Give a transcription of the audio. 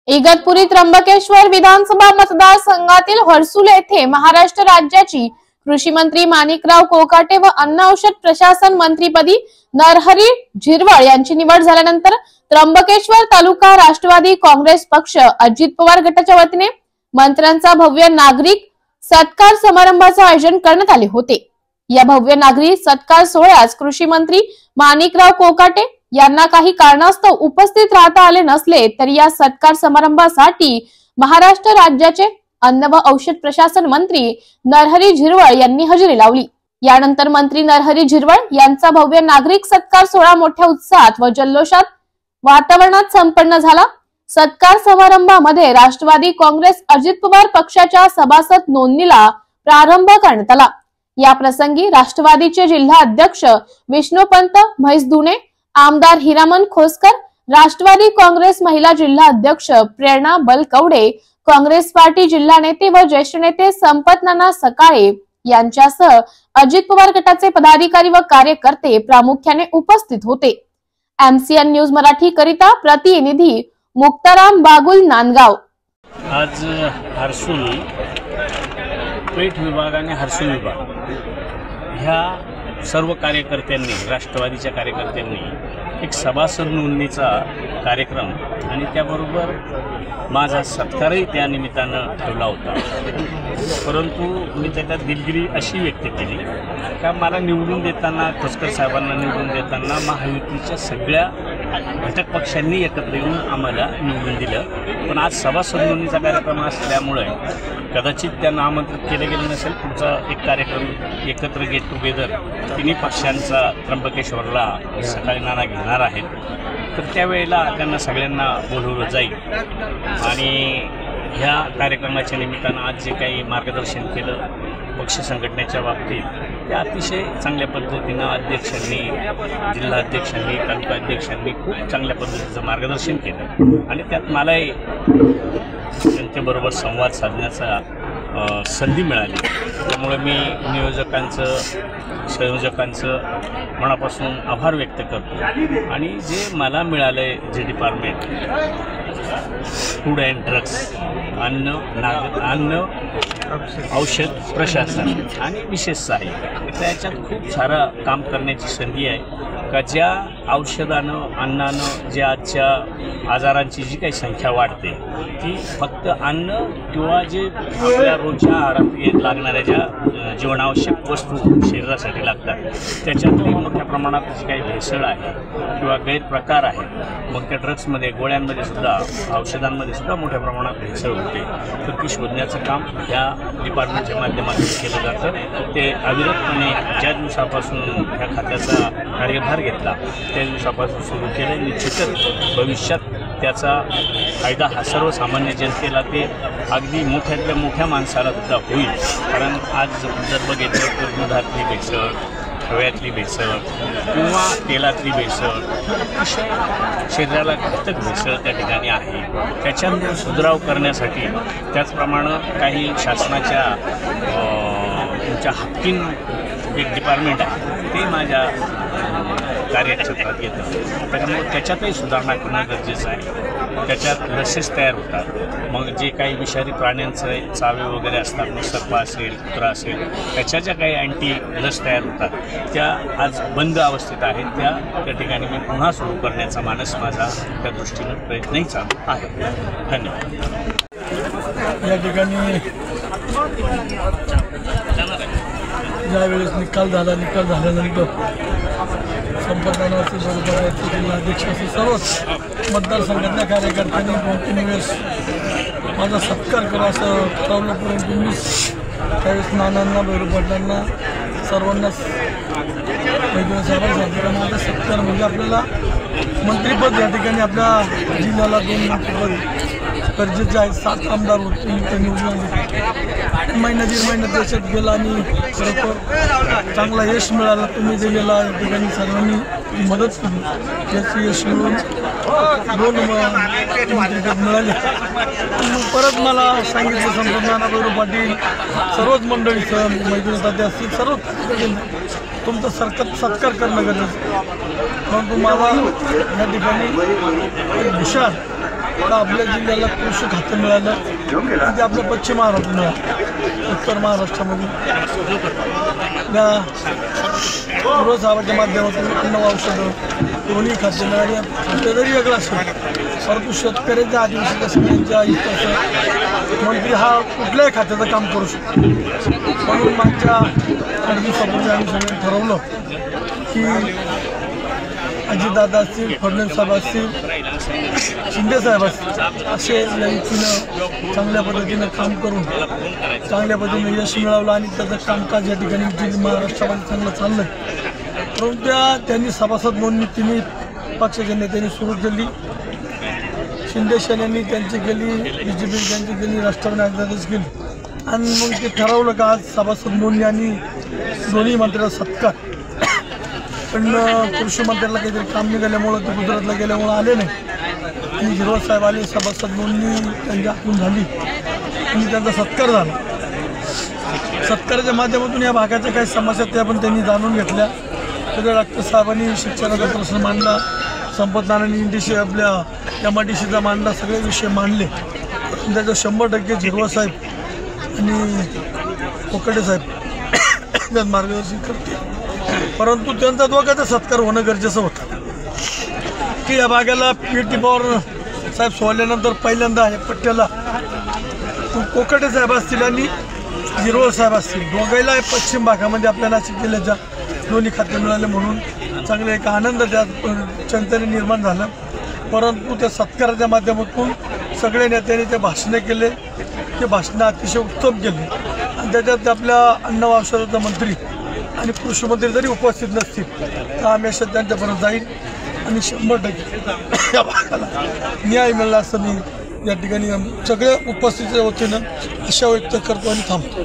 इगतपुरी त्र्यंबकेश्वर विधानसभा मतदारसंघातील हर्सुल येथे महाराष्ट्र राज्याची कृषी मंत्री माणिकराव कोकाटे व अन्न औषध प्रशासन मंत्रीपदी नरहरी झिरवळ यांची निवड झाल्यानंतर त्र्यंबकेश्वर तालुका राष्ट्रवादी काँग्रेस पक्ष अजित पवार गटाच्या वतीने मंत्र्यांचा भव्य नागरिक सत्कार समारंभाचे आयोजन करण्यात आले होते। या भव्य नागरी सत्कार सोहळ्यास कृषी मंत्री माणिकराव कोकाटे यांना काही कारणास्तव उपस्थित राहता आले नसले तरी या सत्कार समारंभासाठी महाराष्ट्र राज्याचे अन्न व औषध प्रशासन मंत्री नरहरी झिरवळ यांनी हजेरी लावली। यानंतर मंत्री नरहरी झिरवळ यांचा भव्य नागरिक सत्कार सोहळा मोठ्या उत्साहात व जल्लोषात वातावरणात संपन्न झाला। सत्कार समारंभामध्ये राष्ट्रवादी काँग्रेस अजित पवार पक्षाच्या सभासद नोंदणीला प्रारंभ करण्यात आला। या प्रसंगी राष्ट्रवादीचे जिल्हा अध्यक्ष विष्णुपंत म्हैसधुणे, आमदार हिरामन खोसकर, राष्ट्रवादी काँग्रेस महिला जिल्हा अध्यक्ष प्रेरणा बलकवडे, काँग्रेस पार्टी जिल्हा नेते व ज्येष्ठ नेते संपत नाना सकाळे यांच्यासह अजित पवार गटाचे पदाधिकारी व कार्यकर्ते प्रामुख्याने उपस्थित होते। एमसीएन न्यूज मराठी करिता प्रतिनिधी मुक्ताराम बागुल, नांदगाव। आज हर्सुल पेठ विभाग आणि हर्सुल विभाग ह्या सर्व कार्यकर्त्यांनी, राष्ट्रवादीच्या कार्यकर्त्यांनी एक सभासद नोंदणीचा कार्यक्रम आणि त्याबरोबर माझा सत्कारही त्या निमित्तानं ठेवला होता। परंतु मी त्याच्यात दिलगिरी अशी व्यक्त केली का मला निवडून देताना, खोसकर साहेबांना निवडून देताना महायुतीच्या सगळ्या घटक पक्षांनी एकत्र येऊन आम्हाला निवडून दिलं, पण आज सभासद नोंदणीचा कार्यक्रम असल्यामुळे कदाचित त्यांना आमंत्रित केलं गेलं नसेल। पुढचा एक कार्यक्रम एकत्र गेट टुगेदर तिन्ही पक्षांचा त्र्यंबकेश्वरला सकाळी नाना घेणार आहेत, तर त्यावेळेला त्यांना सगळ्यांना बोलवलं जाईल। आणि ह्या कार्यक्रमाच्या निमित्तानं आज जे काही मार्गदर्शन केलं पक्ष संघटनेच्या बाबतीत ते अतिशय चांगल्या पद्धतीनं अध्यक्षांनी, जिल्हाध्यक्षांनी, तालुकाध्यक्षांनी खूप चांगल्या पद्धतीचं मार्गदर्शन केलं आणि त्यात मलाही जनतेबरोबर संवाद साधण्याचा संधी मिळाली। त्यामुळे मी नियोजकांचं, संयोजकांचं मनापासून आभार व्यक्त करतो। आणि जे मला मिळालं आहे, जे डिपार्टमेंट फूड अँड ड्रग्स, अन्न औषध प्रशासन आणि विशेष सहाय्य, त्याच्यात खूप सारं काम करण्याची संधी आहे का ज्या औषधानं, अन्नानं जे आजच्या आजारांची जी काही संख्या वाढते ती फक्त अन्न किंवा जे आपल्या रोजच्या आहारात लागणाऱ्या ज्या जीवनावश्यक वस्तू शरीरासाठी लागतात त्याच्यातली मोठ्या प्रमाणात जी काही भेसळ आहे किंवा गैरप्रकार आहे, मग त्या ड्रग्समध्ये, गोळ्यांमध्ये सुद्धा, औषधांमध्ये सुद्धा मोठ्या प्रमाणात भेसळ होते, तर ती शोधण्याचं काम या डिपार्टमेंटच्या माध्यमातून केलं जातं। ते अविरतपणे ज्या दिवसापासून ह्या खात्याचा कार्यभार घेतला त्या दिवसापासून सुरू केलं। निश्चितच भविष्यात त्याचा फायदा हा सर्वसामान्य जनतेला, ते अगदी मोठ्यातल्या मोठ्या माणसाला सुद्धा होईल। कारण आज जर बघितलं तर दुधातली भेसळ, हव्यातली भेसळ किंवा तेलातली भेसळ, शरीराला घातक भेसळ त्या ठिकाणी आहे। त्याच्यावर सुधाराव करण्यासाठी त्याचप्रमाणे काही शासनाच्या तुमच्या हक्कीन एक डिपार्टमेंट आहे ते माझ्या कार्यक्षेत्रात येतं, त्याच्यामुळे त्याच्यातही सुधारणा करणं गरजेचं आहे। त्याच्यात लसेस तयार होतात, मग जे काही विषारी प्राण्यांचे चावे वगैरे असतात, मग सर्प असेल, कुत्रा असेल, त्याच्या ज्या काही अँटी लस तयार होतात त्या आज बंद अवस्थेत आहेत, त्या ठिकाणी मी पुन्हा सुरू करण्याचा मानस माझा त्या दृष्टीनं प्रयत्नही चालू आहे। धन्यवाद। या ठिकाणी ज्यावेळेस निकाल झाल्यानंतर संपत नाना असेल, बरोबर जिल्हाध्यक्ष असेल, सर्वच मतदारसंघातल्या कार्यकर्त्यांनी 2-3 वेळेस माझा सत्कार करा असं ठरवलं, परंतु मी त्यावेळेस नानांना, भैरूपाटलांना, सर्वांनाच वैद्य साहेबांना माझा सत्कार म्हणजे आपल्याला मंत्रिपद या ठिकाणी आपल्या जिल्ह्याला 2 मंत्रिपद गरजेचे आहेत। 7 आमदार होते, निवडून महिना 1.5 महिना देशात गेला आणि खरोखर चांगला यश मिळाला। तुम्ही दिलेला या ठिकाणी सर्वांनी मदत केली, याची यश मिळून 2 मंत्रिपद मिळाले। परत मला सांगितलं संपत नाना, भैरू पाटील, सर्वच मंडळीचं, मैत्रिणी तात्या असतील, सर्वच तुमचा सत्कार करणं गरजेचं, परंतु मला या ठिकाणी एक हुशार तर आपल्या जिल्ह्याला कृषी खातं मिळालं आणि ते आपल्या पश्चिम महाराष्ट्रात मिळालं. उत्तर महाराष्ट्रामध्ये पूर्व साहेबाच्या माध्यमातून अन्न औषधं दोन्ही खाते मिळाली. खाते जरी वेगळं असेल परंतु शेतकऱ्यांच्या आदिवासी सगळ्यांच्या हिताचं मंत्री हा कुठल्याही खात्याचं काम करू शकतो. म्हणून मागच्या 8 दिवसापूर्वी आम्ही सगळ्यांनी ठरवलं की अजितदादा असतील, फडणवीस साहेब असतील, शिंदे साहेब असतील असे या युतीनं चांगल्या पद्धतीनं काम करून चांगल्या पद्धतीनं यश मिळवलं आणि त्याचं कामकाज या ठिकाणी महाराष्ट्रामध्ये चांगलं चाललं आहे. परंतु त्यांनी सभासद नोंदणी तिन्ही पक्षाच्या नेत्यांनी सुरू केली. शिंदे सेनेनी त्यांची केली, BJP त्यांची केली, राष्ट्रवादी अजितदादाच केली आणि मग ते ठरवलं का आज सभासद नोंदणी आणि दोन्ही मंत्र्याला सत्कार. पण कृषी मंत्र्याला काहीतरी काम निघाल्यामुळं ते गुजरातला गेल्यामुळं आले नाही आणि झिरवाळ साहेब आले. सभासद नोंदणी त्यांची हातून झाली आणि त्यांचा सत्कार झाला. सत्काराच्या माध्यमातून या भागाच्या काही समस्या त्या पण त्यांनी जाणून घेतल्या. सगळ्या डॉक्टर साहेबांनी शिक्षणाचा प्रश्न मांडला, संपतनारायणी इंडीशी आपल्या MIDCचा मांडला, सगळे विषय मांडले. त्याचं 100% झिरवाळ साहेब आणि कोकाटे साहेब मार्गदर्शन करते. परंतु त्यांचा दोघांचा सत्कार होणं गरजेचं होतं की या भागाला PT पवार साहेब सोडल्यानंतर पहिल्यांदा या पट्ट्याला कोकाटे साहेब असतील आणि झिरवाळ साहेब असतील दोघांना पश्चिम भागामध्ये आपल्या नाशिक जिल्ह्याच्या दोन्ही खाते मिळाले म्हणून चांगले एक आनंद त्या जनतेने निर्माण झाला. परंतु त्या सत्काराच्या माध्यमातून सगळ्या नेत्यांनी ते भाषणं केले. ते भाषणं अतिशय उत्तम केले आणि त्याच्यात आपल्या अन्न औषधाचा मंत्री आणि कृषी मंत्री जरी उपस्थित नसतील तर आम्ही अशा त्यांच्यापर्यंत जाईल आणि 100% या भागाला न्याय मिळाला असं मी या ठिकाणी सगळ्या उपस्थितीच्या वतीनं आशा व्यक्त करतो आणि थांबतो.